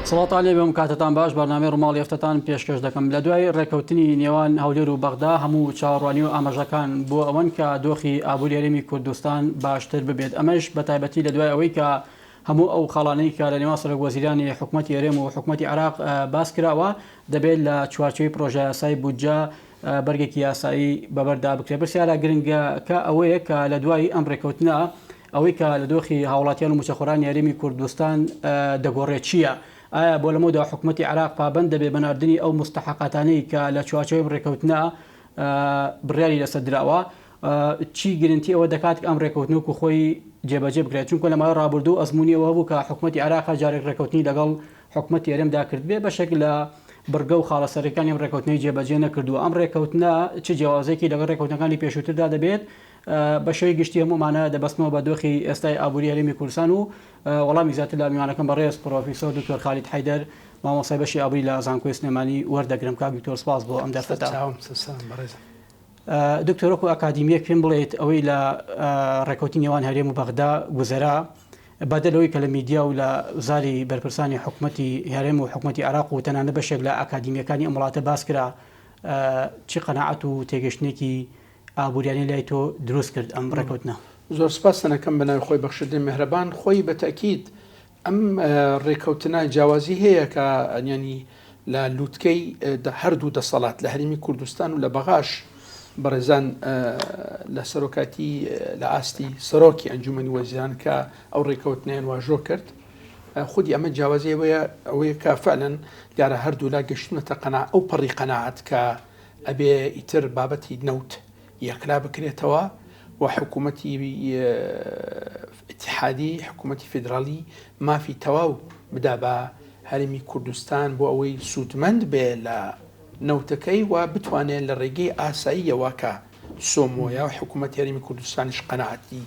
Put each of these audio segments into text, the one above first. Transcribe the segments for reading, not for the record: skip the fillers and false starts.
سڵات علی بەم کاتتان باش بەرنامەی ڕۆماڵی هەفتەتان پێشکەش دەکەم لە دوای ڕێکەوتنی نێوان هەولێر و بەغدا هەموو چاوەڕوانی و ئاماژەکان بۆ ئەوەن کە دۆخی ئابووری هەرێمی کوردستان باشتر ببێت ئەمەش بە تایبەتی لە دوای ئەوەی کە هەموو ئەو خاڵانەی کە لە نێوان سەرۆکوەزیرانی حکوومەتی هەرێم و حکوومەتی عێراق باس کراوە دەبێت لە چوارچێوەی پرۆژە یاسایی بودجە بەرگێکی یاسایی بەبەردا بکرێت پرسیارە گرنگەکە ئەوەیە کە لە دوای ئەم ڕێکەوتنە ئەوەی کە لە دۆخی هاوڵاتیان و موچەخۆرانی هەرێمی کوردستان دەگۆڕێت چییە؟ ئایا بۆ لەمەوەدا حکوومەتی عێراق پابەند دەبێت بەناردنی ئەو مستحقاتانەی کە لە چوارچێوەی ڕێکەوتنە بڕیاری لەسەر دراوە چی گرنتی ئەوە دەکات ئەم ڕێکەوتنەوەکو خۆی جێبەجێ بکرێت چونکە لە ماوەی ڕابردوو ئەزمموونیەوە بوو کە حکوومەتی عێراق جارێک ڕێکەوتنی لەگەڵ حکوومەتی هەرێمدا کرد بێ بەشێک لە بڕگە و خاڵەسەرەکانی ئەم ڕێکەوتنەی جێبەجێ نەکردووە ئەم ڕێکەوتنە چ جیاوازێکی لەگەڵ ڕێکەوتنەکانی پێشووتردا دەبێت بە شێوەی گشتی هەمومانە دەبەستنەوە بە دۆخی ئێستای ئابووری هەرێمی کوردستان و وەڵامی زیاتر لە میوانەکەم بەڕێز پرۆفیسۆر دکتۆر خالید حەیدەر مامۆستای بەشی ئابووری لە زانکۆی سلێمانی وەردەگرم کاک دکتۆر سپاس بۆ ئەم دەرفەتە. دکتۆر وەکو ئاکادیمیەک پێم بڵێیت ئەوەی لە ڕێکەوتی نێوان هەرێم و بەغدا گوزەرا بەدەلەوەی کە لە میدیا و لە زاری بەرپرسانی حکوومەتی هەرێم و حکوومەتی عێراق و تەنانە بەشێک لە ئاکادیمیەکانی ئەم وڵاتە باس کرا چی قەناعەت و تێگەشتێکی ئابووریانی لای تۆ دروست کرد ئەم ڕێکەوتنە؟ زۆر سپاس سەنەکەم بەناوی خۆی بەخشندەی میهرەبان خۆی بەتەکید ئەم ڕێکەوتنە جیاوازی هەیە کە ینی لە لووتکەی هەردوو دەسەڵات لە هەرێمی کوردستان و لە بەغاش بەڕێزان لە سەرۆکاتی لە ئاستی سەرۆکی ئەنجومەنی وەزیران کە ئەو ڕێکەوتنیان واژۆ کرد خودی ئەمە جیاوازی ئەوەیە کە فعلەن دیارە هەردوو لا گەشتونەتە قەناعەت ئەو پەڕی قەناعەت کە ئەبێ ئیتر بابەتی نەوت یەکلا بکرێتەوە و حکوومەتی اتحادی حکوومەتی فیدراڵی مافی تەواو بدا بە هەرێمی کوردستان بۆ ئەوەی سوودمەند بێ لە نەوتەکەی و بتوانێت لە ڕێگەی ئاساییەوە کە سۆمۆیە و حکوومەتی هەرێمی کوردستانیش قەناعەتی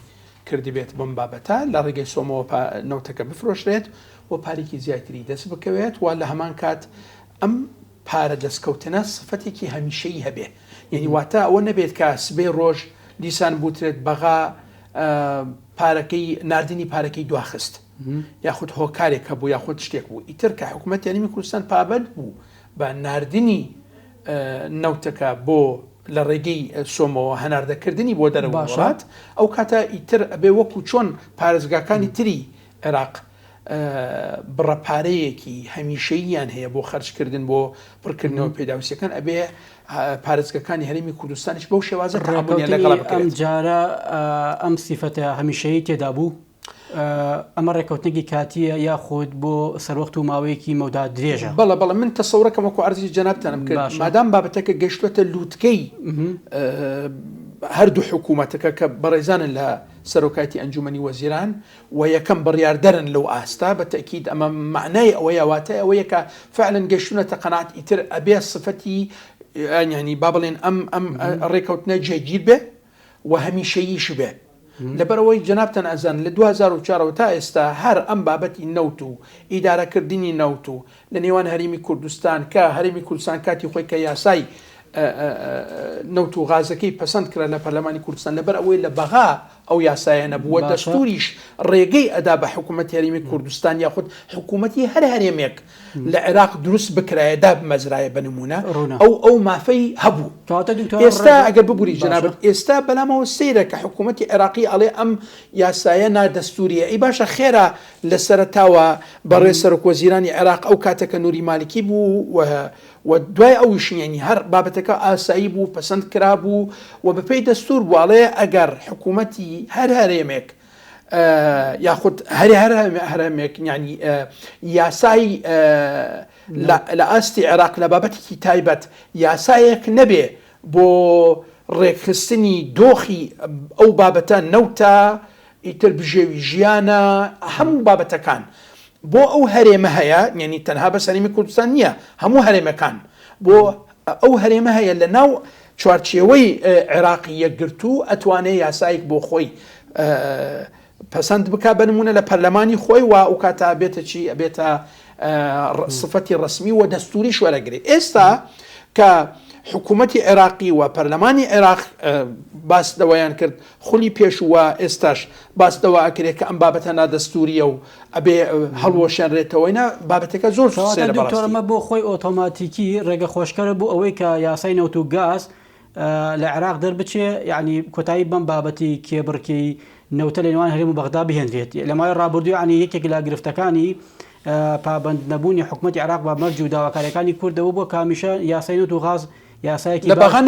کردی بێت بەم بابەتە لە ڕێگەی سۆمەوە نەوتەکە بفرۆشرێت و پارێکی زیاتری دەست بکەوێت و لە هەمان کات ئەم پارە دەستکەوتنە سفەتێکی هەمیشەیی هەبێ یعنی واتە ئەوە نەبێت کە سبەی ڕۆژ دیسان بوترێت بەغا پارەکەی نردنی پارەکەی دواخست یاخود هۆکارێک هەبوو یاخود شتێک بوو ئیتر کە حکوومەتی هەرێمی کوردستان پابەند بوو بە نردنی نەوتەکە بۆ لە ڕێگەی سۆمەوە هەناردەکردنی بۆ دەرەوەڵات ئەو کاتە ئیتر ئەبێ وەکو چۆن پارێزگاکانی تری عێراق بڕەپارەیەکی هەمیشەییان هەیە بۆ خەرجکردن بۆ پڕکردنەوە پێداویستەکان ئەبێ پارێزگەکانی هەرێمی کوردستانیش بەو شێوازە تەعاملیان لەگەڵ بکرێت. ئەم جارە ئەم سیفەتە هەمیشەیی تێدا بوو ئەمە ڕێکەوتنێکی کاتیە یاخود بۆ سەرۆخت و ماوەیەکی مەودا درێژە؟ بەڵە من تەسەورەکەم وەکو عەرزی جەنابتانم کرد مادام بابەتەکە گەشتوەتە لووتکەی هەردوو حکوومەتەکە کە بەڕێزانن لە سەرۆکاتی ئەنجومەنی وەزیران و یەکەم بڕیاردەرن لەو ئاستا بە تەکید ئەمە معنای ئەوەیە واتای ئەوەیە کە فعلەن گەشتونەتە قەناعەت ئیتر ئەبێ سفەتی ینی با بڵێن ئەم ڕێکەوتنە جێگیر بێ و هەمیشەییش بێ لەبەرەوەی جەنابتان ئەزان لە 2004 تا ئێستا هەر ئەم بابەتی نەوت و ئیدارەکردنی نەوت و لە نێوان هەرێمی کوردستان کە هەرێمی کوردستان کاتی خۆی کە یاسای نەوت و غازەکەی پەسەند کرا لە پەرلەمانی کوردستان لەبەر ئەوەی لە بەغا ئەو یاسایە نەبووە دەستوریش ڕێگەی ئەدا بە حکوومەتی هەرێمی کوردستان یاخود حکوومەتی هەر هەرێمێک لە عێراق دروست بکرایەدا بمەزرایە بنمونە ئەو مافەی هەبوو. ئێستا ئەگەر ببووری جەنابەت ئێستا بەلامەوە سەیرە کە حکوومەتی عێراقی ئەڵێ ئەم یاسایە نادەستوریە ئەی باشە خێرا لە سەرەتاوە بەڕێ سەرۆکوەزیرانی عێراق ئەو کاتەکە نووری مالکی بوو و دوای ئەوشنیانی هەر بابەتەکە ئاسایی بوو پەسەند کرا بوو و بەپێی دەستور بواڵێ ئەگەر حکوومەتی هەر هەرێمێک یاخود هەرێمێک ینی یاسایی لە ئاستی عێراق لە بابەتێکی تایبەت یاسایەک نەبێ بۆ ڕێکخستنی دۆخی ئەو بابەتە نەوتە ئیتر بژێوی ژیانە هەموو بابەتەکان بۆ ئەو هەرێمە هەیە یعنی تەنها بە هەرێمی کوردستان نییە هەموو هەرێمەکان بۆ ئەو هەرێمە هەیە لە ناو چوارچێوەی عێراقی یەکگرتو ئەتوانێت یاسایەک بۆ خۆی پەسەند بکا بنمونە لە پەرلەمانی خۆی و ئەو کاتە بێتە چی ئەبێتە سفەتی ڕسمی و دەستوری شوەرەگرێت. ئێستا کە حکوومەتی عێراقی و پەرلەمانی عێراق باس دەوایان کرد خولی پێشوە ئێستاش باس دەوا ئەکرێت کە ئەم بابەتە نادەستوریە و ئەبێ هەڵوەشێنرێتەوەینا بابەتەکە زۆر دکتۆرمە بۆ خۆی ئۆتۆماتیکی ڕێگە خۆشکەرە بوو ئەوەی کە یاسای نەوت و گاز لە عێراق دەربچێ یعنی کۆتایی بەم بابەتی کێبڕکی نەوتە لە نێوان هەرێم و بەغدا بهێنرێت لەمای ڕابردووی عنی یەکێک لا گرفتەکانی پابند نەبوونی حکوومەتی عێراق بە مەرج و داواکاریەکانی کوردەوە بۆ کامیشە یاسای نەوت و غاز یاسایەکی لە بەغا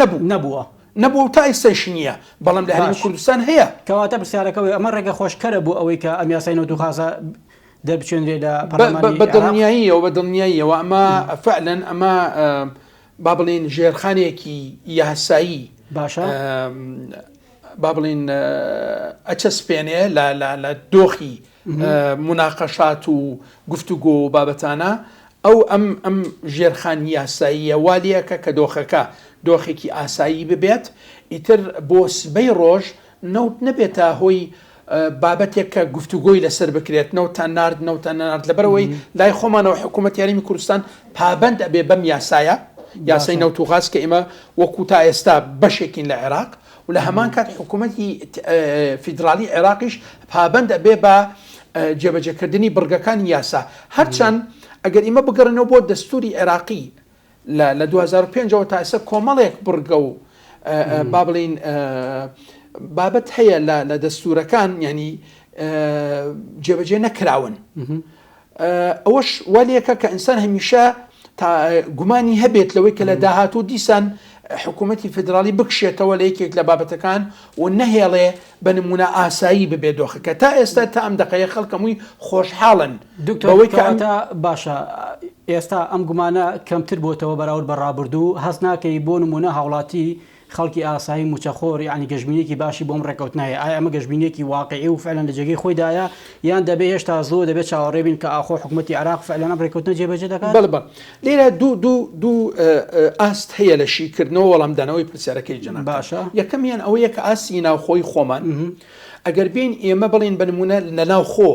نەبووە تا ئێستاش نییە بەڵام لە هەرێمی کوردستان هەیە کەواتە پرسیارەکەی ئەمە ڕێگە خۆشکەرە بوو ئەوەی کە ئەم یاسای نەوت و غازە دەربچێنرێ لە پەرلەمانی بەدڵنیاییەوە بەدڵنیاییەوە ئەمە فعلەن ئەمە با بڵین ژێرخانێکی یاسایی باشە با بڵین ئەچەسپێنێ لە دۆخی مناقەشات و گفتوگۆ و بابەتانە ئەو ئەم ژێرخان یاساییە والیەکە کە دۆخێکی ئاسایی ببێت ئیتر بۆ سبەی ڕۆژ نەوت نەبێتە هۆی بابەتێک کە گفتوگۆی لەسەر بکرێت نەوتان نارد لەبەرەوەی لای خۆمانەوە حکوومەت یاریمی کوردستان پابند ئەبێ بەم یاسایە یاسای نەوت و غاز کە ئێمە وەکو تا ئێستا بەشێکین لە عێراق و لە هەمان کات حکوومەتی فیدرالی عێراقیش پابند ئەبێ بە جێبەجێکردنی بڕگەکانی یاسا هەرچەند ئەگەر ئێمە بگەڕێنەوە بۆ دەستوری عێراقی لە 2005ەوە تا ئێستا کۆمەڵێک بڕگە و با بڵین بابەت هەیە لە دەستورەکان ینی جێبەجێ نەکراون ئەوەش والیەکە کە ئینسان هەمیشە تا گومانی هەبێت لەوەی کە لە داهاتوو دیسان حکوومەتی فدرالی بکشێتەوە لە یەکێک لە بابەتەکان و نەهێڵێ بە نمونە ئاسایی ببێ دۆخەکە تا ئێستا تا ئەم دقەیە خەڵکەمووی خۆشحاڵن بەوەی کەتا باشە ئێستا ئەم گومانە کەمتر بۆتەوە بەراورد بە ڕابردوو هەست ناکەی بۆ نمونە هاوڵاتی خەڵکی ئاسایی موچەخۆر ینی گەژبینێکی باشی بۆم ڕێکەوتنایە ئایا ئەمە گەژبینێکی واقعی و فعلەن لە جێگەی خۆیدایە یان دەبێت هێشتا زۆر دەبێت چاوەڕێبین کە ئاخۆ حکوومەتی عێراق فعلەن ڕێکەوتنە جێبەجێ دەکات بەڵێ لێرە دوو ئاست هەیە لە شیکردنەوە وەڵامدانەوەی پرسیارەکەی جەناب باشە یەکەمیان ئەوەیە کە ئاسی ناوخۆی خۆمان ئەگەر بین ئێمە بڵین بە نمونە لە ناوخۆ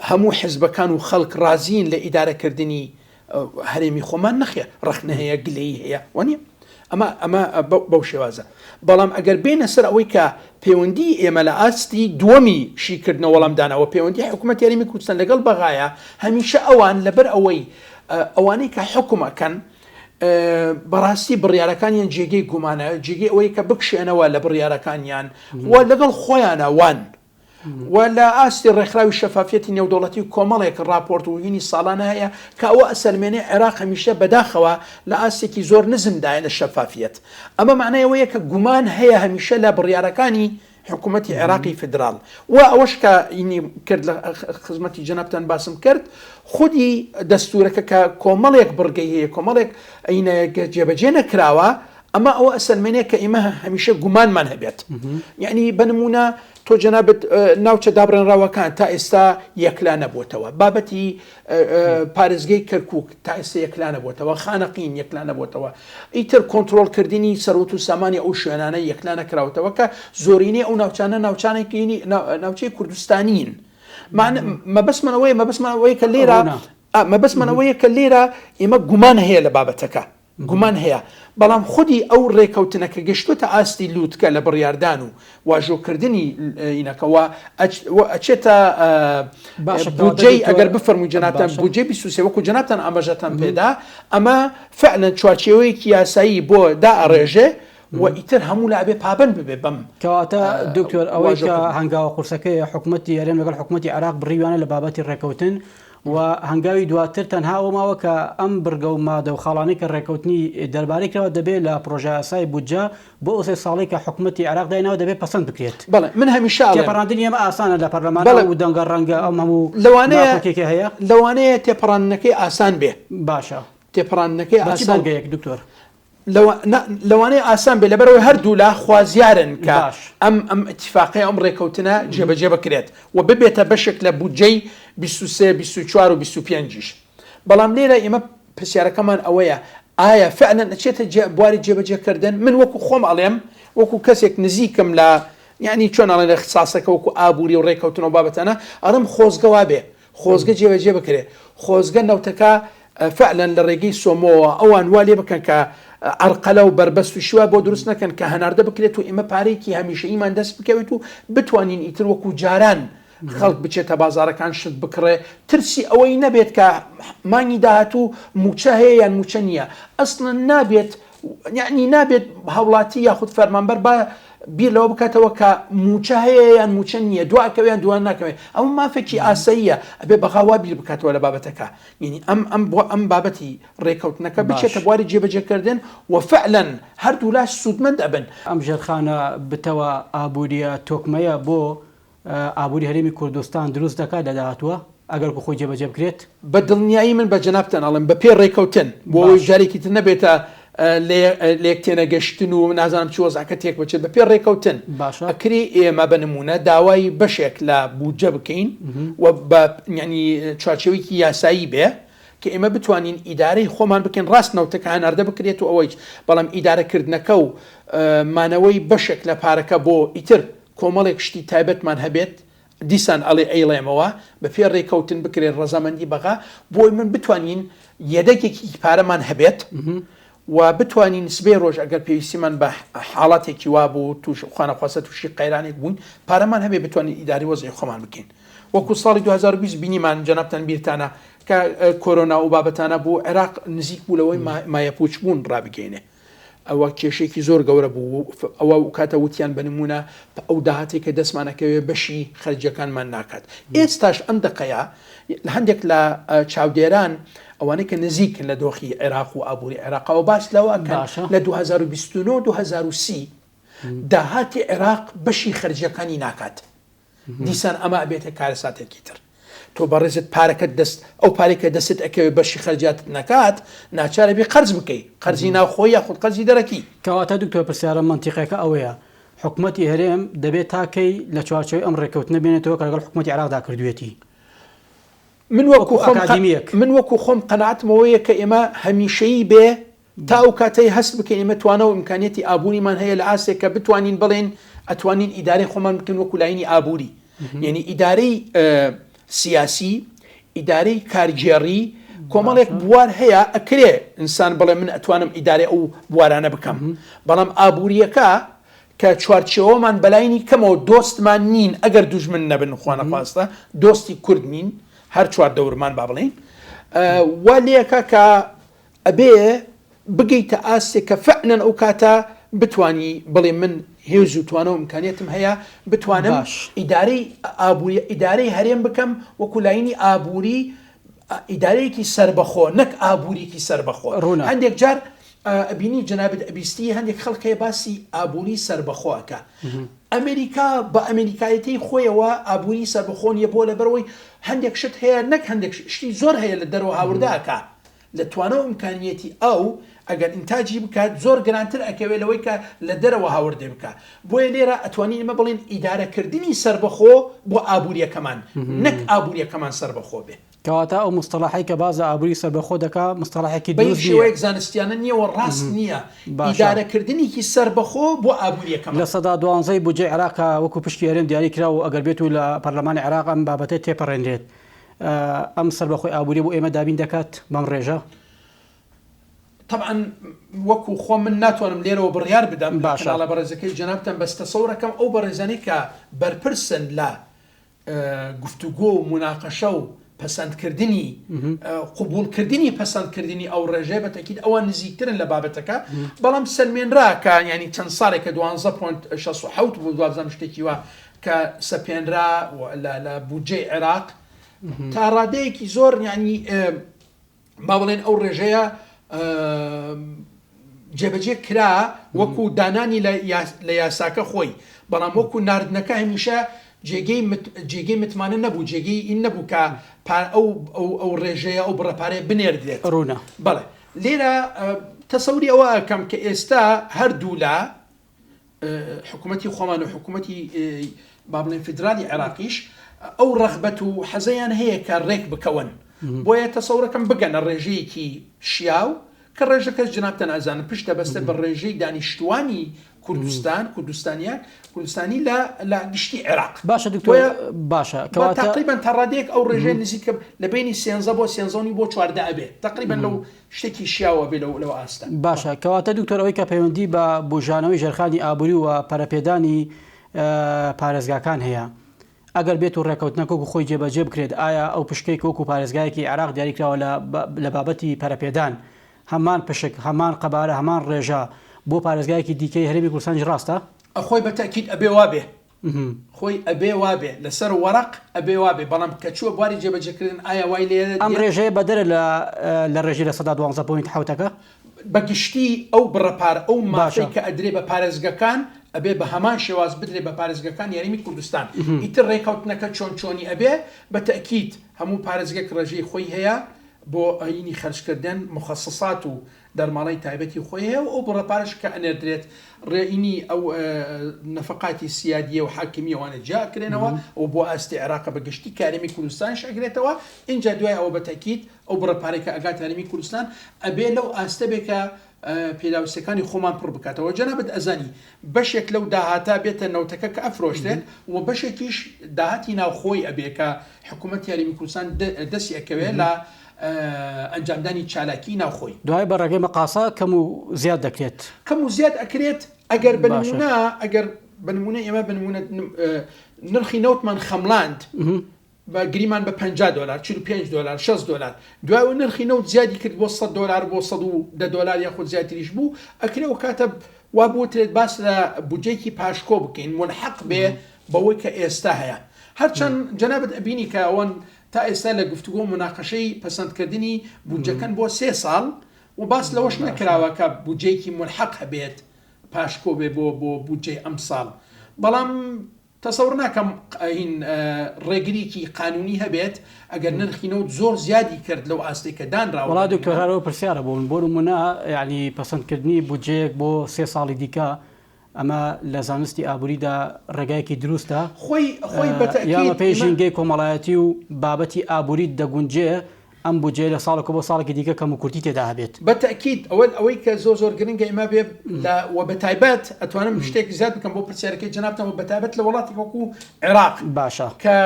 هەموو حیزبەکان و خەڵک رازین لە ئیدارەکردنی هەرێمی خۆمان نەخێ ڕەخنە هەیە گلەی هەیە وانە ئەمە بەو شێوازە بەڵام ئەگەر بینە سەر ئەوەی کە پەیوەندی ئێمە لە ئاستی دووەمی شیکردنە وەڵامدانەوە پەیوەندی حکوومەت یاریمی کوردستان لەگەڵ بەغایە هەمیشە ئەوان لەبەر ئەوانەی کە حکومەکەن بەڕاستی بڕیارەکانیان جێگەی گومانە جێگەی ئەوەی کە بکشێنەوە لە بڕیارەکانیان و لەگەڵ خۆیانە وان و لە ئاستی ڕێکخراوی شەفافەتی نێودەوڵەتی و کۆمەڵێک راپۆرت و وینی ساڵانە هەیە کە ئەوە ئەسەلمێنێ عێراق هەمیشە بەداخەوە لە ئاستێکی زۆر نزمدایە لە شەفافیت ئەمە معنایەوەیە کە گومان هەیە هەمیشە لە بڕیارەکانی حکوومەتی عێراقی فدرال و ئەوەش کە ئینی کرد لە خزمەتی جەنابتان باسم کرد خودی دەستورەکە کە کۆمەڵێک بڕگەی هەیە کۆمەڵێک جێبەجێ نەکراوە ئەمە ئەوە ئەسەلمێنێ کە ئێمە هەمیشە گومانمان هەبێت یعنی بنمونە تۆ جەنابەت ناوچە دابڕێنراوەکان تا ئێستا یەکلا نەبووتەوە بابەتی پارێزگەی کەرکووک تا ئێستا یەکلا نەبووتەوە خانەقین یەکلا نەبووتەوە ئیتر کۆنتترۆلکردنی سەرۆت و سامانی ئەو شوێنانە یەکلا نەکراوەتەوە کە زۆرینەی ئەو ناوچانە ناوچانێکی ناوچەی کوردستانین مەبەسمەوەی کە لێرە مەبەسمەوەیە کە لێرە ئێمە گومان هەیە لە بابەتەکە گومان هەیە بەڵام خودی ئەو ڕێکەوتنەکە گەشتوتە ئاستی لووتکە لە بڕیاردان و واژۆکردنی ئینەکەەوە ئەچێتە بودجەی ئەگەر بفەرمووی جەنابتان بودجێ 23 وەکو جەنابتان ئاماژەتان پێدا ئەمە فعلەن چوارچێوەیەکی یاسایی بۆ دائڕێژێ و ئیتر هەموو لا بێ پابند ببێ بەم کەواتە دکتۆر ئەوەی کە هەنگاوە قورسەکەی حکوومەتی یاریان لەگەڵ حکوومەتی عێراق بڕیوانە لە بابەتی ڕێکەوتن و هەنگاوی دواتر تەنها ئەوماوە کە ئەم بڕگە و مادە و خاڵانی کە ڕێکەوتنی دەربارەیەکەوە دەبێت لە پرۆژە یاسای بودجە بۆ ئەو ساڵی کە حکوومەتی عێراق داینەوە دەبێت پەسەند بکرێت بەڵێ من هەمیشە تێپەڕاندنی ئێمە ئاسانە لە پەرلەمان و دەنگە ڕەنگە ئەم هەموو لەوانەیە تێپەڕاندنەکەی ئاسان بێ باشە تێپەڕاندنەکەی ئاسان دکتۆر لەوانەیە ئاسان بێ لەبەرەوەی هەردوو لا خوازیارن کە ئەم اتفاقی ئەم ڕێکەوتنە جێبەجێ بکرێت و ببێتە بەشێک لە بودجەی 23 24 و 25ش بەڵام لێرە ئێمە پرسیارەکەمان ئەوەیە ئایا فعلەن ئەچێتە بواری جێبەجێکردن من وەکو خۆم ئەڵێم وەکو کەسێک نزیکم لە یعنی چۆن ئەڵێن لە اختصاسەکە وەکو ئابووری و ڕێکەوتن و بابەتانە ئەڵێم خۆزگەوا بێ خۆزگە جێبەجێ بکرێت خۆزگە نەوتەکە فعلەن لە ڕێگەی سۆمەوە ئەوان وا لێ بکەن کە عرقەلە و بربەست و شوە بۆ دروست نەکەن کە هەناردە بکرێت و ئێمە پارێکی هەمیشەیمان دەست بکەوێت و بتوانین ئیتر وەکو جاران خەڵک بچێتە بازارەکان شت بکڕێ ترسی ئەوەی نەبێت کە مانگی داهاتوو موچە هەیە یان موچە نییە ئەسڵەن نابێت یعنی نابێت هەوڵاتی یاخود فەرمانبەر بە بیر لەوە بکاتەوە کە موچە هەیە یان موچە نییە دواکەویان دوان ناکەوێت ئەو مافێکی ئاساییە ئەبێ بەخاوا بیر بکاتەوە لە بابەتەکە یعنی ئەم بابەتی ڕێکەوتنەکە بچێتە بواری جێبەجێکردن و فعلا هەردوو لاش سوودمەند ئەبن. ئەم ژێرخانە بتەوە ئابوووریە تۆکمەیە بۆ ئابووری هەرێمی کوردستان دروست دەکات لە داهاتووە ئەگەر خۆی جێبەجێ بکرێت؟ بە دڵنیایی من بە جەنابتان ئەڵێم بە پێ ڕێکەوتن بۆ جارێکی تر نەبێتە لێک تێنەگەشتن و نازانم چی وەزعەکە تێک بچێت بە پێ ڕێکەوتن ئەکری ئێمە بنمونە داوای بەشێک لە بودجە بکەین و بە ینی چوارچێوەیەکی یاسایی بێ کە ئێمە بتوانین ئیدارەی خۆمان بکەین ڕاستنەوتەکە هەناردە بکرێت و ئەوەی بەڵام ئیدارەکردنەکە و مانەوەی بەشێک لە پارەکە بۆ ئیتر کۆمەڵێک شتی تایبەتمان هەبێت دیسان ئەڵێ ئەیڵێمەوە بە پێ ڕێکەوتن بکرێت ڕەزامەندی بەغا بۆی من بتوانین یەدەکێکی پارەمان هەبێت و بتوانین سبێ ڕۆژ ئەگەر پێویستیمان بە حاڵاتێکی وا بوو توش خوانەخواستە تووشی قەیرانێک بوون پارەمان هەبێ بتوانین ئیداری وەزعی خۆمان بکەین وەکو ساڵی 2020 بینیمان جەنابتان بیرتانە کە کۆرۆنا و بابەتانە بۆ عێراق نزیک بوو لەوەی مایەپوچ بوون ڕابگەینێ ئەوە کێشێکی زۆر گەورە بوو ئەوە کاتە وتیان بنمونە ئەو داهاتێک کە دەستمانەکەوێ بەشی خەرجەکانمان ناکات ئێستاش ئەم دقەیە هەندێک لە چاودێران ئەوانەی کە نزیکن لە دۆخی عێراق و ئابووری عێراقەوە باس لەوە لە 2029 2030 داهاتی عێراق بەشی خەرجەکانی ناکات دیسان ئەمە ئەبێتە کارەساتێکی تر تۆ بەڕێزت پارەکەت دەست ئەو پارێکە دەست ئەکەوێ بەشی خەرجاتت نەکات ناچارە بێ قەرز بکەیت قەرزی ناوخۆی یاخود قەرزی دەرەکی کەواتە دکتۆر پرسیارە منتیقەکە ئەوەیە حکوومەتی هەرێم دەبێت تاکەی لە چوارچێوەی ئەم ڕێکەوتنە بێنێتەوە کە لەگەڵ حکوومەتی عێراقدا کردوێتی من وەکو خۆم قەناعەتمەوەیە کە ئێمە هەمیشەیی بێ تا ئەو کاتەی هەست بکەین ئێمە توانە و ئیمکانیەتی ئابووریمان هەیە لە ئاسێک کە بتوانین بڵێن ئەتوانین ئیدارەی خۆمان بکەین وەکو لاینی ئابووری یعنی ئیدارەی سیاسی ئیدارەی کارگێڕی کۆمەڵێک بوار هەیە ئەکرێ ئینسان بڵێ من ئەتوانم ئیدارەی ئەو بوارانە بکەم بەڵام ئابووریەکە کە چوارچێوەمان بەلاینی کەمەوە دۆستمان نین ئەگەر دوژمن نەبن خوانەخواستە دۆستی کورد نین هەر چوار دەورمان با بڵێن وا لێکە کە ئەبێ بگەیتە ئاسێک کە فعلەن ئەو کاتە بتانی بڵێ من هێز و توانە و ئیمکانیەتم هەیە بتوانم ئیدارەی ئابووری ئیدارەی هەرێم بکەم وەکو لاینی ئابووری ئیدارەیەکی سربەخۆ نەک ئابووریکی سربەخۆ هەندێک جار ئەبینی جەنابەت ئەبیستی هەندێک خەڵکەیە باسی ئابووری سربەخۆەکە ئەمریکا بە ئەمریکایەتی خۆیەوە ئابووری سربەخۆ نیە بۆ لەبەرەوەی هەندێک شت هەیە نەک هەندێک شتی زۆر هەیە لە دەرەوە هاورداکە لە توانە و ئیمکانیەتی ئەو ئەگەر ئینتاجی بکات زۆر گرانتر ئەکەوێت لەوەی کە لە دەرەوە هاوردێ بکە بۆیە لێرە ئەتوانین ئمە بڵێن ئیدارەکردنی سربەخۆ بۆ ئابووریەکەمان نەک ئابووریەکەمان سربەخۆ بێ کەواتە ئەو مستەلاحی کە بازە ئابووری سربەخۆ دەکا مستەلاحێکی بە شێوەیەک زانستیانە نییە و ڕاست نییە ئیدارەکردنیکی سربەخۆ بۆ ئابووریەکەم لە سەدا 12 بودجەی عێراقا وەکو پشتی هەرێم دیاری کرا و ئەگەر بێت و لە پەرلەمانی عێراق ئەم بابەتە تێپەڕێنرێت ئەم سربەخۆی ئابووری بۆ ئێمە دابین دەکات بەم ڕێژە طبعا وەکو خۆ من ناتوانم لێرەوە بڕیار بدەم باشڵە بەڕێزەکەی جەنابتان بەستە سەورەکەم ئەو بەڕێزانەی کە بەرپرسن لە گفتوگۆ و مناقەشە و پەسەندکردنی قبولکردنی پەسەندکردنی ئەو ڕێژێ بەتەکید ئەوە نزیکترن لە بابەتەکە بەڵام سەلمێنراکە ینی چەند ساڵێکە 12.67 بوو دوازدەم شتێکی وە کە سەپێنرا لە بودجەی عێراق تا ڕادەیەکی زۆر ینی با بڵێن ئەو ڕێژەیە جێبەجێ کرا وەکو دانانی لە یاساکە خۆی بەڵام وەکو ناردنەکە هەمیشە جێگەی متمانە نەبوو جێگەی ئین نەبوو کە ئەو ڕێژەیە ئەو بڕەپارەیە بنێردرێت ڕوونە بەڵێ لێرە تەسەوری ئەوە ئەکەم کە ئێستا هەردوو لە حکوومەتی خۆمان و حکوومەتی با بڵێن فیدرالی عێراقیش ئەو ڕەغبەت و حەزەیان هەیە کە ڕێک بکەون بۆیە تەسەورەکەم بگەنە ڕێژەیەکی شیاو کە ڕێژەکەس جنابتە نازانم پشتە بەستە بە ڕێژەی دانیشتوانی کوردستانی لە گشتی عێراق. باشە دکتۆر باشە تقریبا تا ڕادەیەک ئەو ڕێژەیە نزیکە لە بینی 13 بۆ 13 بۆ 14 ئەبێ تقریبا لەو شتێکی شیاوە بێ لەو ئاستا. باشە کەواتە دکتۆر ئەوەی کە پەیوەندی بە بژانەوەی ژێرخانی ئابووری و پەرەپێدانی پارێزگاکان هەیە ئەگەر بێت و ڕێکەوتنەکە و خۆی جێبەجێ بکرێت ئایا ئەو پشکەی وەکو پارێزگایەکی عێراق دیاریکراوە لە بابەتی پەرەپێدان هەمان پشک هەمان قەبارە هەمان ڕێژە بۆ پارێزگایەکی دیکەی هەرێمی کوردستانی ڕاستە؟ خۆی بە تاکید ئەبێ وابێ خۆی ئەبێ وابێ لەسەر وەرق ئەبێ وابێ بەڵام کە چووە بواری جێبەجێکردن ئایا وای لێ ئەم ڕێژەیە بەدەرە لە ڕێژی لە 12.7ەکە بەگشتی ئەو بڕەپار ئەو مافەی کە ئەدرێ بە پارێزگەکان ئەبێ بە هەمان شێواز بدرێ بە پارێزگەکان یاریمی کوردستان ئیتر ڕێکەوتنەکە چۆنی ئەبێ بە تەکید هەموو پارێزگەک ڕێژەی خۆی هەیە بۆ ئاینی خەرجکردن مخصصات و دەرماڵی تایبەتی خۆی هەیە و ئەو بڕەپارش کە ئەنێردرێت ڕێئینی ئەو نەفقاتی سیادیە و حاکمیەوانە جاکرێنەوە و بۆ ئاستی عێراق بەگشتی کارێمی کوردستانش ئەگرێتەوە اینجا دوای ئەوە بە تەکید ئەو بڕەپارێکە ئەگات یاریمی کوردستان ئەبێ لەو ئاستە بێکە پێداویستەکانی خۆمان پڕ بکاتەوە جەنابەت ئەزانی بەشێک لەو داهاتا بێتە نەوتەکە کە ئەفرۆشتێت و بەشێکیش داهاتی ناوخۆی ئەبێ کە حکوومەت یاریمی کوردستان دەستی ئەکەوێت لە ئەنجامدانی چالاکی ناوخۆی دوای بە ڕێگەی مەقاسە کەم و زیاد دەکرێت کەم و زیاد ئەکرێت ئەگەر بنمونە ئێمە بنمونە نرخی نەوتمان خەملاند بە گریمان بە $50 $45 $60 دوای و نرخی نەوت زیادی کرد بۆ $100 بۆ $110 یاخود زیاتریش بوو ئەکرێەوە کاتە وا بۆترێت باس لە بودجێکی پاشکۆ بکەین ملحق بێ بەوەی کە ئێستا هەیە هەرچەند جەنابەت ئەبینی کە ئەوەن تا ئێستا لە گفتوگۆ مناقەشەی پەسەندکردنی بودجەکەن بۆ 3 ساڵ و باس لەوەش نەکراوە کە بودجێکی ملحق هەبێت پاشکۆ بێ بۆ بودجێ ئەم ساڵ بەڵام تەسەور ناکەم هین ڕێگریکی قانونی هەبێت ئەگەر نرخینەوت زۆر زیادی کرد لەو ئاستێکە دانراوە. وڵا دکتۆر هەرەوە پرسیارە بوون بۆ نمونە یعنی پەسەندکردنی بودجەیەک بۆ 3 ساڵی دیکە ئەمە لە زانستی ئابووریدا ڕێگایەکی دروستە خۆی یامە پێشنگەی کۆمەڵایەتی و بابەتی ئابووری دەگونجێ ئەم بودجێ لە ساڵێک بۆ ساڵێکی دیکە کەم و کورتی تێدا هەبێت بە تەکید ئەوەی کە زۆر گرنگە ئێمە بێ و بە تایبەت ئەتوانم شتێک زیاد بکەم بۆ پرسیارەکەی جەنابتەوە بە تایبەت لە وڵاتی وەکو عێراق باشە کە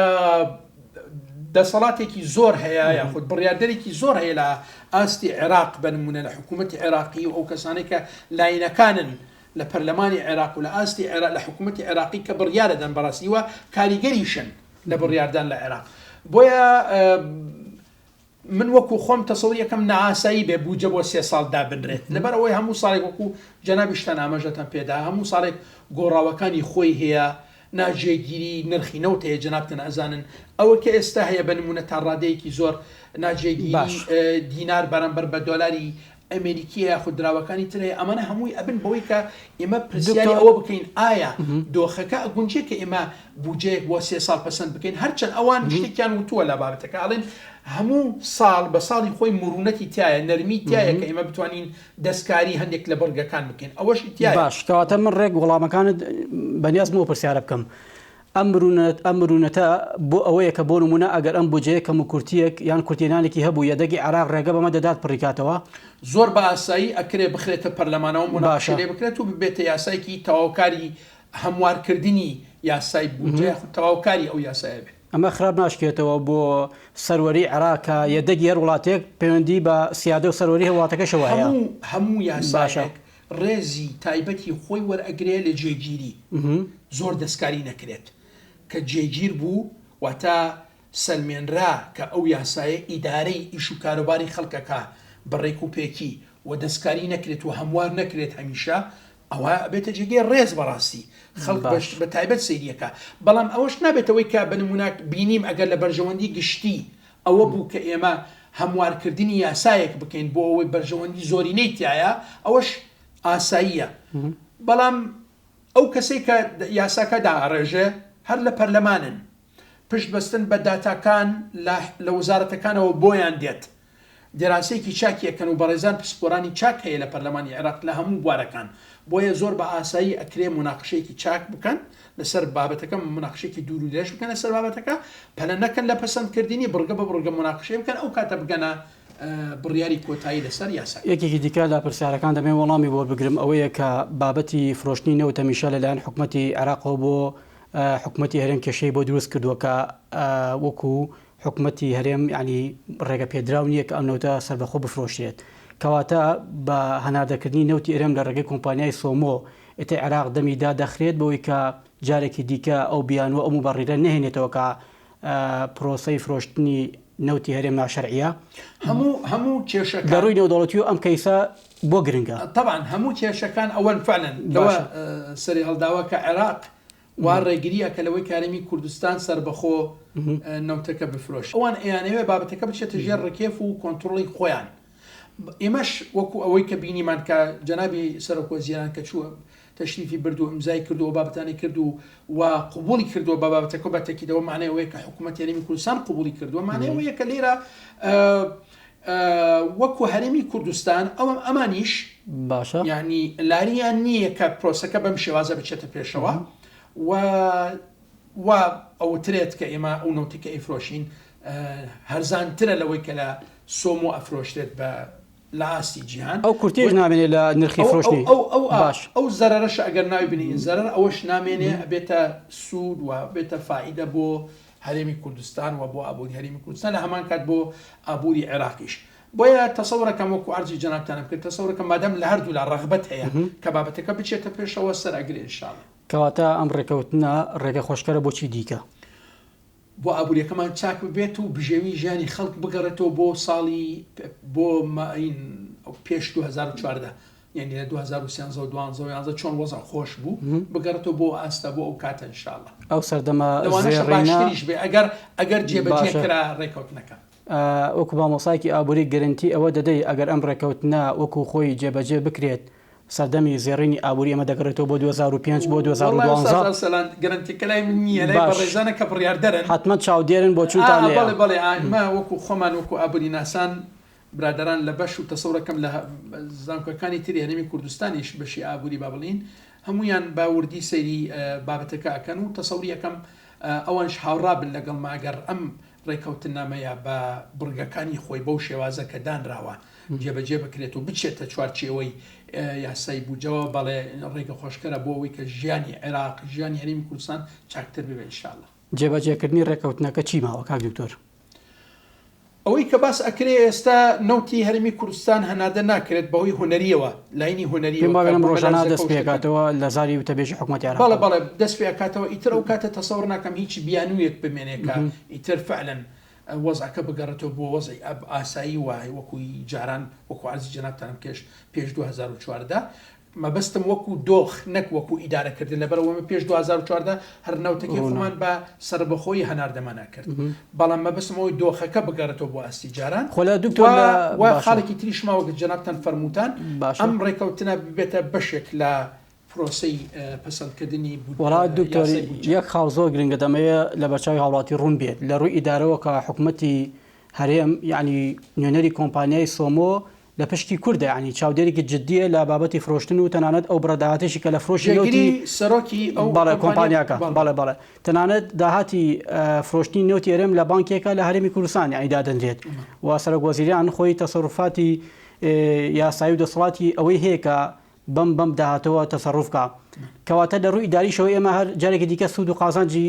دەسەڵاتێکی زۆر هەیە یاخود بڕیاردەرێکی زۆر هەیە لە ئاستی عێراق بنمونە لە حکوومەتی عێراقی و ئەو کەسانەی کە لاینەکانن لە پەرلەمانی عێراق و لە ئاستی عێراق لە حکوومەتی عێراقی کە بڕیارەدەن بەڕاستیوە کاریگەریشن لە بڕیاردان لە عێراق بۆیە من وەکو خۆم تەسەڵ یەکەم نەئاسایی بێ بوجە بۆ 3 ساڵ دابنرێت لەبەرەوەی هەموو ساڵێک وەکو جەنابیشتان ئاماژەتان پێدا هەموو ساڵێک گۆڕاوەکانی خۆی هەیە ناجێگیری نرخی نەوت هەیە جەنابتان ئەزانن ئەوە کە ئێستا هەیە بنمونە تا ڕادەیەکی زۆر ناجێگیری دینار بەرامبەر بە دۆلاری ئەمریکی یاخود دراوەکانی تر هەیە ئەمانە هەمووی ئەبن بەوەی کە ئێمە پرسیاری ئەوە بکەین ئایا دۆخەکە ئەگونجێ کە ئێمە بودجەیەک بۆ 3 ساڵ پەسەند بکەین هەرچەند ئەوان شتێکیان وتووە لە بابەتەکە ئاڵێن هەموو ساڵ بە ساڵی خۆی مرونەتی تایە نەرمی تایە کە ئێمە بتوانین دەستکاری هەندێک لە بەرگەکان بکەین ئەوەش تایە. باش کەواتە من ڕێک وەڵامەکانت بەنیازمەوە پرسیارە بکەم ئەم مرونەتە بۆ ئەوەیە کە بۆ نمونە ئەگەر ئەم بودجەیە کەم و کورتیەک یان کورتێنانێکی هەبوو یەدەگی عێراق ڕێگە بەمە دەدات پڕیکاتەوە زۆر بە ئاسایی ئەکرێ بخرێتە پەرلەمانەوە مناقشە بکرێت و ببێتە یاسایکی تەواوکاری هەموارکردنی یاسای بودجە تەواوکاری ئەو یاسایە بێت. ئەمە خراپ ناشکێتەوە بۆ سەروەری عێراقە یەدەگی هەر وڵاتێک پەیوەندی بە سیادە و سەروەری هەوڵاتەکەشەوە هەیە هەموو یاسایەک ڕێزی تایبەتی خۆی وەرئەگرێ لە جێگیری زۆر دەستکاری نەکرێت کە جێگیر بوو واتە سەلمێنرا کە ئەو یاسایە ئیدارەی ئیش و کاروباری خەڵکەکە بەڕێک و پێکی و دەستکاری نەکرێت و هەموار نەکرێت هەمیشە ئەوە بێتە جێگەی ڕێز بەڕاستی خەڵک بە تایبەت سەیریەکە بەڵام ئەوەش نابێتەوەی کە بنمونە بینیم ئەگەر لە بەرژەوەندی گشتی ئەوە بوو کە ئێمە هەموارکردنی یاسایەک بکەین بۆ ئەوەی بەرژەوەندی زۆرینەی تایە ئەوەش ئاساییە بەڵام ئەو کەسێک کە یاساکە داڕێژێ هەر لە پەرلەمانن پشت بەستن بە داتاکان لە وزارەتەکانەوە بۆیان دێت دێراسەیەکی چاکیەکەن و بەڕێزان پسپۆرانی چاک هەیە لە پەرلەمانی عێراق لە هەموو بوارەکان بۆیە زۆر بە ئاسایی ئەکرێ مناقشەیەکی چاک بکەن لەسەر بابەتەکە مناقشێکی دوور و درێژ بکەن لەسەر بابەتەکە پەلە نەکەن لە پەسەندکردنی بڕگە بە بڕگە مناقشەیە بکەن ئەو کاتە بگەنە بڕیاری کۆتایی لەسەر یاسا. یەکێکی دیکە لە پرسیارەکان دەمێ وەڵامی بۆ بگرم ئەوەیە کە بابەتی فرۆشتنی نەوتە میشە لەلایەن حکوومەتی عێراقەوە بۆ حکوومەتی هەرێم کێشەی بۆ دروست کردووە کە وەکو حکوومەتی هەرێم ینی ڕێگە پێدراو نییە کە ئەم نەوتە سەربەخۆ بفرۆشرێت کەواتە بە هەناردەکردنی نەوتی ئێرەم لە ڕێگەی کۆمپانیای سۆمۆ ئێتە عێراق دەمیدا دەخرێت بەوەی کە جارێکی دیکە ئەو بیانوە ئەو مبەڕیرە نەهێنێتەوە کە پرۆسەی فرۆشتنی نەوتی هەرێم ناشەرعیە هەموو کێشەکان لە ڕووی نێودەوڵەتی و ئەم کەیسە بۆ گرنگە طبعا هەموو کێشەکان ئەوەن فعلن لەوە سەری هەڵداوە کە عێراق وا ڕێگریە کە لەوەی کارێمی کوردستان سەربەخۆ نەوتەکە بفرۆش ئەوان ئەیانەوێ بابەتەکە بچێتە ژێر ڕکێف و کۆنتترۆڵی خۆیان ئێمەش وەکو ئەوەی کە بینیمان کە جەنابی سەرۆک وەزیران کە چووە تەشریفی بردو ئیمزای کردو و بابەتانی کردو و قبولی کردووە بە بابەتەکە بەتەکیدەوە معنی ئەوەیە کە حکوومەت هەرێمی کوردستان قبولی کردووە معنی ئەوەیە کە لێرە وەکو هەرێمی کوردستان ئەمانیش باشە یعنی لاریان نییە کە پرۆسەکە بەم شێوازە بچێتە پێشەوە و ئەوترێت کە ئێمە ئەو نەوتێکە ئەیفرۆشین هەرزانترە لەوەی کە لە سۆمۆ ئەفرۆشتێت بە لە ئاستی جیهان ئەو کورتێژ نامێنێت لە نرخی فرۆشتنی باش ئەو زەرەرەش ئەگەر ناوی بنین زەرەر ئەوەش نامێنێ ئەبێتە سوود و بێتە فائیدە بۆ هەرێمی کوردستان و بۆ ئابووری هەرێمی کوردستان لە هەمان کات بۆ ئابووری عێراقیش بۆیە تەسەورەکەم وەکو ئەرجی جەنابتانم کرد تەسەورەکەم مادەم لە هەردوو لا ڕەغبەت هەیە کە بابەتەکە بچێتە پێشەوە سەر ئەگرێ ئینشاڵڵا کەواتە ئەم ڕێکەوتنە ڕێگە خۆشکەرە بۆچی دیکە بۆ ئابوووریەکەمان چاک ببێت و بژێوی ژیانی خەڵک بگەڕێتەوە بۆ ساڵی بۆ ماین پێش 2014 یعنی لە 2012 چۆن وەزع خۆش بوو بگەڕێتەوە بۆ ئاستا بۆ ئەو کاتە ئینشاڵڵا ئەو سەردەمە باشتریش بێ ئەگەر جێبەجێ کرا ڕێکەوتنەکە وەکو مامۆسایکی ئابووری گەرنتی ئەوە دەدەی ئەگەر ئەم ڕێکەوتنە وەکو خۆی جێبەجێ بکرێت سەردەمی زێڕینی ئابووری ئەمە دەگەڕێتەوە بۆ 2005 بۆ 2012 گەرنتیکە لای من نییە لای بەڕێزانە کە بڕیاردەرن حتممە چاودێرن بۆ چوتان بەڵێ ئەمە وەکو خۆمان وەکو ئابووری ناسان برادران لە بەش و تەسەورەکەم لە زانکۆکانی تری هەرێمی کوردستانیش بەشی ئابووری با بڵین هەمویان باوردی سەیری بابەتەکە ئەکەن و تەسەوریەکەم ئەوانش هاوڕا بن لەگەڵ ماگەر ئەم ڕێکەوتنامەیە بە بڕگەکانی خۆی بەو شێوازە کە دانراوە جێبەجێ بکرێت و بچێتە چوارچێوەی یاسای بووجەوە بەڵێ ڕێگە خۆشکەرە بۆ ئەوەی کە ژیانی عێراق ژیانی هەرێمی کوردستان چاکتر ببێت ئینشاءالله. جێبەجێکردنی ڕێکەوتنەکە چی ماوە کاک دکتۆر؟ ئەوەی کە باس ئەکرێ ئێستا نەوتی هەرێمی کوردستان هەنادە ناکرێت بەهۆی هوەریەوە لاینی هوەریەوە ڕۆژانە دەست پێکاتەوە لە زاری وتەبێژی حکوومەتی عێراق. بەڵێ دەست پێکاتەوە ئیتر ئەو کاتە تەسەوڕ ناکەم هیچ بیانوویەک بمێنێکە ئیتر فعلەن وەزعەکە بگەڕێتەوە بۆ وەزعی ئاسایی وای وەکوی جاران وەکو عەرزی جەنابتانم پێش 2014 مەبەستم وەکو دۆخ نەک وەکو ئیدارەکردن لەبەرەوە پێش 2014 هەر نەوتەکەی خۆمان بە سەربەخۆی هەناردەمانە کرد بەڵام مەبەستمەوەی دۆخەکە بگەڕێتەوە بۆ ئاستی جاران خاڵێکی تریش ماوە جەنابتان فەرمووتان ئەم ڕێکەوتنە ببێتە بەشێک لە پرۆسەی پەسەندکردنی وڵات دکتۆر یەک خاڵ زۆر گرنگە دەمەیە لە بەرچاوی هاوڵاتی ڕوون بێت لە ڕووی ئیدارەوە کە حکوومەتی هەرێم یعنی نوێنەری کۆمپانیای سۆمۆ لە پشتی کوردە ینی چاودێرێکی جددیە لە بابەتی فرۆشتن و تەنانەت ئەو بڕەداهاتێکی کە لە فرۆشی سەرۆکی ئەو کۆمپانیاکە بەڵێ تەنانەت داهاتی فرۆشتنی نەوتی هەرێم لە بانکێکە لە هەرێمی کوردستان یعنی دادەنرێت و سەرۆک وەزیریان خۆی تەسەڕوفاتی یاسایی و دەسەڵاتی ئەوەی هەیە کە بەم داهاتەوە تەسەڕوفکە کەواتە لە ڕووی ئیداریشەوە ئێمە هەر جارێکی دیکە سوود و قازانجی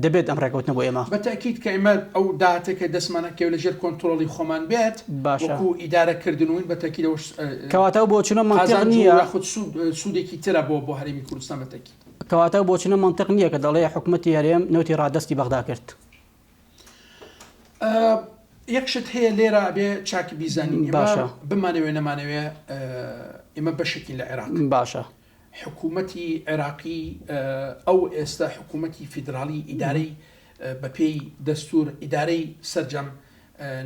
دەبێت ئەم ڕێکەوتنە بۆ ئێمە بەتاکید کە ئێمە ئەو داهاتەکە دەستمانەکە لە ژێر کۆنتترۆڵی خۆمان بێت وەکو ئیدارەکردنەوەی بەتاکید کەواتە بۆچونە منطق نییە خود سوودێکی ترە بۆ هەرێمی کوردستان بەتاکید کەواتە بۆچونە منطق نییە کە دەڵێ حکوومەتی هەرێم نەوتی ڕادەستی بەغدا کرد یەکشت هەیە لێرە بێ چاکی بیزانین باشە بمانەوێ نەمانەوێ ئێمە بەشێکی لە عێراق باشە حکوومەتی عێراقی ئەو ئێستا حکوومەتی فیدرالی ئیدارەی بەپێی دەستور ئیدارەی سەرجەم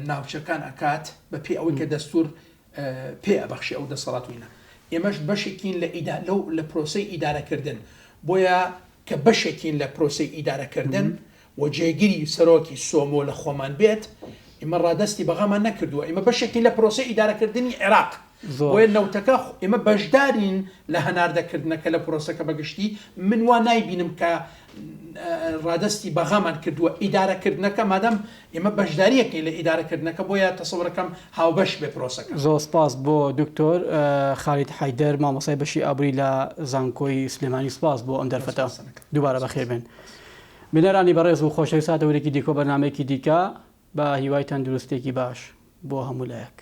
ناوچەکان ئەکات بەپێی ئەوەی کە دەستور پێ ئەبەخشی ئەو دەسەڵاتوینە ئێمەش بەشێکین لە پرۆسەی ئیدارەکردن بۆیە کە بەشێکین لە پرۆسەی ئیدارەکردن و جێگیری سەرۆکی سۆمۆ لە خۆمان بێت ئێمە ڕادەستی بەغامان نەکردووە ئێمە بەشێکی لە پرۆسەی ئیدارەکردنی عێراق بۆیە نەوتەکە ئێمە بەشدارین لە هەناردەکردنەکە لە پرۆسەکە بەگشتی من وا نایبینم کە ڕادستی بەغامان کردووە ئیدارەکردنەکە مادەم ئێمە بەشداریەکەی لە ئیدارەکردنەکە بۆیە تەسەورەکەم هاوبەش بێ پرۆسەکە. زۆر سپاس بۆ دکتۆر خالید حەیدەر مامۆستای بەشی ئابووری لە زانکۆی سلێمانی. سپاس بۆ ئەم دەرفەتە. دووبارە بەخێر بێن. بینەرانی بەڕێز و خۆشەویست هاتەوەرێکی دیکۆ بەرنامەیەکی دیکە بە هیوای تەندروستێکی باش بۆ هەموو لایەک.